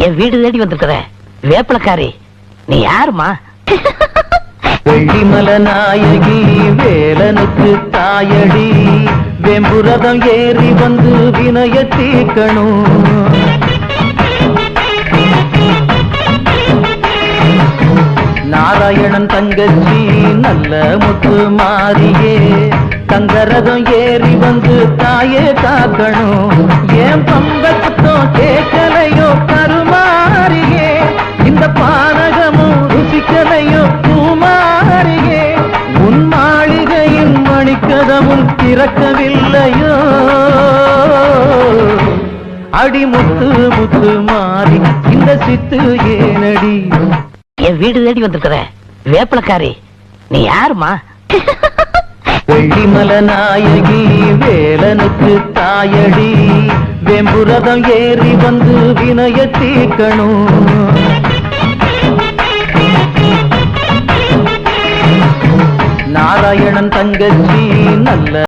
என் வீடு தேடி வந்திருக்கிற வேப்பலக்காரி நீ யாருமா? வெள்ளிமல நாயகி வேலனுக்கு தாயடி, வெம்புரதம் ஏறி வந்து வினய தீக்கணும். நாராயணன் தங்கச்சி நல்ல முத்து மாறியே, தங்கரதம் ஏறி வந்து தாயே காக்கணும். ஏன் பம்பத்தும் கேட்கலையோ கருமாறியே, இந்த பானகமும் ருசிக்கலையோ பூமாரியே, உன் மாளிகையின் மணிக்கதவும் திறக்கவில்லையோ. அடிமுத்து முத்து மாறி இந்த சித்து ஏனடி? என் வீடு தேடி வந்திருக்கிற வேப்பலக்காரி நீ யாருமா? வெள்ளிமல நாயகி வேலனுக்கு தாயடி, வெம்புரதம் ஏறி வந்து வினய தீக்கணும். நாராயணன் தங்கச்சி நல்ல